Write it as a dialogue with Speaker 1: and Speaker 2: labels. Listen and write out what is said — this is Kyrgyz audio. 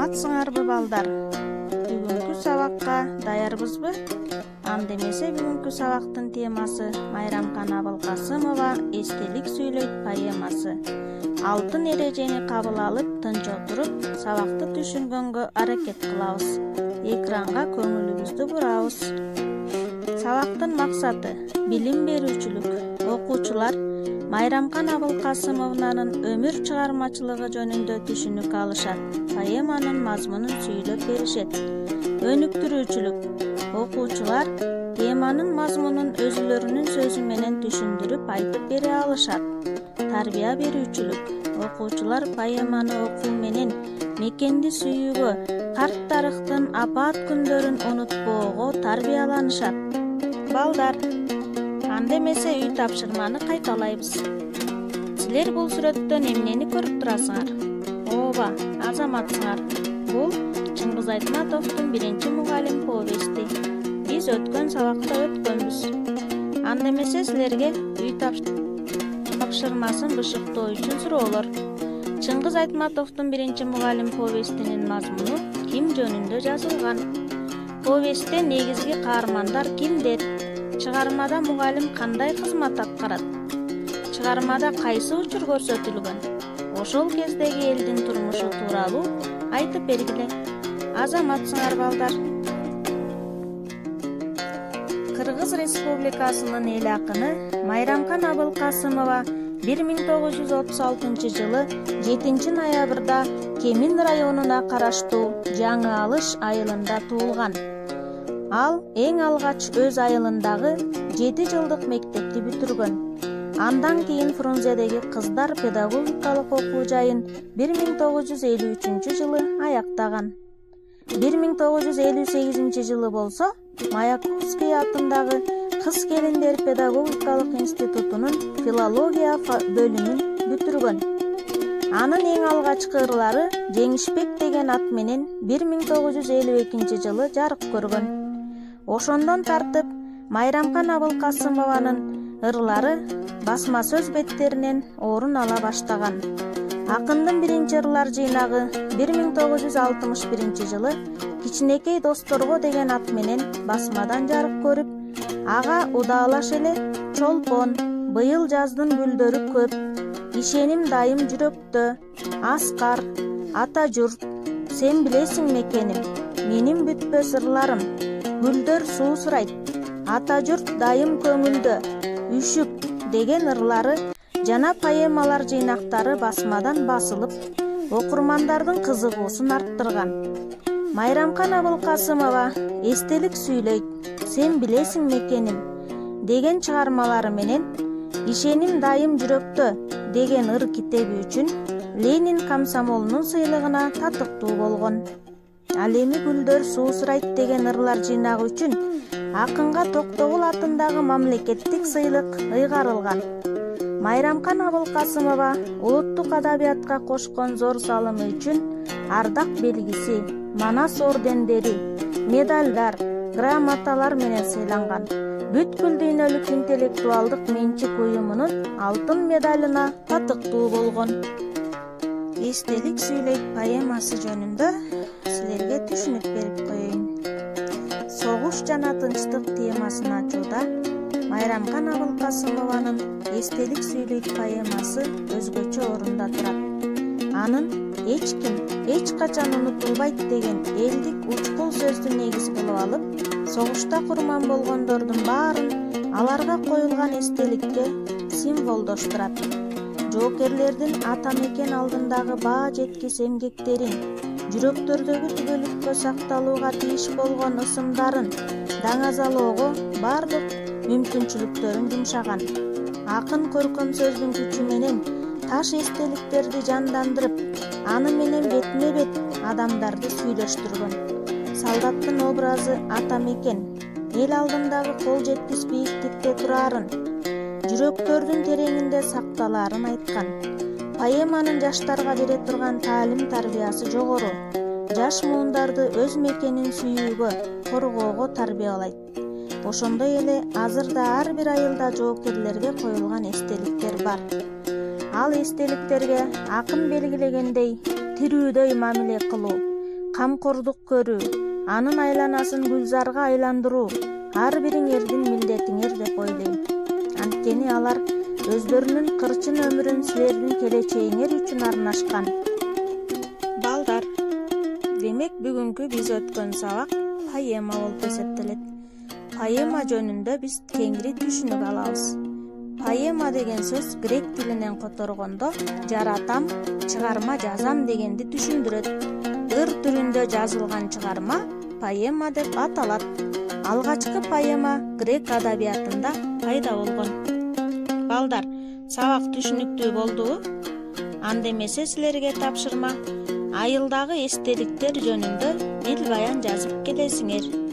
Speaker 1: Саламатсыңарбы балдар? Бүгүнкү сабакка даярбызбы? Анда эмесе бүгүнкү сабактын темасы Майрамкан Абылкасымова эстелик сүйлөйт поэмасы. Алтын эрежени кабыл алып, тынч отуруп, сабакты түшүнгөнгө аракет кылабыз. Экранга көңүлүбүздү бурабыз. Сабактын максаты билим берүүчүлүк. Окуучулар Майрамкан Абылкасымованын өмүр чыгармачылыгы жөнүндө түшүнүк алышат. Поэманын мазмунун сүйлөп беришет. Өнүктүрүүчүлүк. Окуучулар теманын мазмунун өзүлөрүнүн сөзү менен түшүндүрүп айтып бере алышат. Тарбия берүүчүлүк. Окуучулар поэманы окуу менен мекенди сүйүүгө, карт тарыхтын апаат күндөрүн унутпоого тарбияланышат. Балдар, анда эмесе үй тапшырманы кайталайбыз. Силер бул сүрөттөн эмнени көрүп турасыңар? Ооба, азаматсыңар. Бул Чыңгыз Айтматовдун биринчи мугалим повести. Биз өткөн сабакта өткөнбүз. Анда эмесе силерге үй тапшырмасын бышыктоо үчүн суроолор. Чыңгыз Айтматовдун биринчи мугалим повестинин мазмуну ким жөнүндө жазылган? Повестте негизги каармандар кимдер? Чыгармада мугалим кандай кызмат аткарат? Чыгармада кайсы учур көрсөтүлгөн? Ошол кездеги элдин турмушу тууралуу айтып бергиле. Азаматсыңар балдар. Кыргыз Республикасынын эл акыны Майрамкан Абылкасымова 1936 жылы 7 ноябрда Кемин районуна караштуу Жаңы Алыш айылында туулган. Ал эң алгач өз айылындагы 7 жылдык мектепти бүтүргөн. Андан кийин Фрунзедеги кыздар педагогикалык окуу жайын 1953 жылы аяктаган. 1958 жылы болсо Маяковский атындагы кыз келиндер педагогикалык институтунун филология бөлүмүн бүтүргөн. Анын эң алгачкы ырлары Жеңишбек деген ат менен 1952 жылы жарык көргөн. Ошондон тартып Майрамкан Абылкасымованын ырлары басма сөз беттеринен орун ала баштаган. Акындын биринчи ырлар жыйнагы 1961 жылы Кичинекей досторго деген ат менен басмадан жарык көрүп, ага удаалаш эле Чолпон, быйыл жаздын гүлдөрү көп, ишеним дайым жүрөктө, Аскар, ата журт, сен билесиң мекеним, менин бүтпөс ырларым, гүлдөр суу сурайт, ата журт дайым көңүлдө, үшүк деген ырлары жана поэмалар жыйнактары басмадан басылып, окурмандардын кызыгуусун арттырган. Майрамкан Абылкасымова эстелик сүйлөйт, сен билесиң мекеним деген чыгармалары менен ишеним дайым жүрөктө деген ыр китеби үчүн Ленин комсомолунун сыйлыгына татыктуу болгон. Ал эми гүлдөр суу сурайт деген ырлар жыйнагы үчүн акынга Токтогул атындагы мамлекеттик сыйлык ыйгарылган. Майрамкан Абылкасымова улуттук адабиятка кошкон зор салымы үчүн ардак белгиси, Манас ордендери, медалдар, грамоталар менен сыйланган. Бүткүл дүйнөлүк интеллектуалдык менчик уюмунун алтын медалына татыктуу болгон. Эстелик сүйлөйт поэмасы жөнүндө силерге түшүнүк берип коеюн. Согуш жана тынчтык темасын ачууда Майрамкан Абылкасымованын эстелик сүйлөйт поэмасы өзгөчө орунда турат. Анын эч ким эч качан унутулбайт деген элдик учкул сөздү негиз кылып алып, согушта курман болгондордун баарын аларга коюлган эстеликке символдоштурат. Жоокерлердин ата мекен алдындагы баа жеткис эмгектерин, жүрөктөрдөгү түгөлүккө сакталууга тийиш болгон ысымдарын даңазалоого бардык мүмкүнчүлүктөрүн жумшаган. Акын көркөм сөздүн күчү менен таш эстеликтерди жандандырып, аны менен бетме бет адамдарды сүйлөштүргөн. Солдаттын образы ата мекен, эл алдындагы кол жеткис бийиктикте турарын, жүрөктөрдүн тереңинде сакталаарын айткан. Поэманын жаштарга бере турган таалим тарбиясы жогору. Жаш муундарды өз мекенин сүйүүгө, коргоого тарбиялайт. Ошондой эле азырда ар бир айылда жоокерлерге коюлган эстеликтер бар. Ал эстеликтерге акын белгилегендей тирүүдөй мамиле кылуу, камкордук көрүү, анын айланасын гүлзарга айландыруу ар бириңердин милдетиңер деп ойлойм. Анткени алар өздөрүнүн кырчын өмүрүн силердин келечегиңер үчүн арнашкан. Балдар, демек бүгүнкү биз өткөн сабак поэма болуп эсептелет. Поэма жөнүндө биз кеңири түшүнүк алабыз. Поэма деген сөз грек тилинен которгондо жаратам, чыгарма жазам дегенди түшүндүрөт. Ыр түрүндө жазылган чыгарма поэма деп аталат. Алгачкы поэма грек адабиятында пайда болгон. Балдар, сабак түшүнүктүү болдубу? Анда эмесе силерге тапшырма. Айылдагы эстеликтер жөнүндө бил баян жазып келесиңер.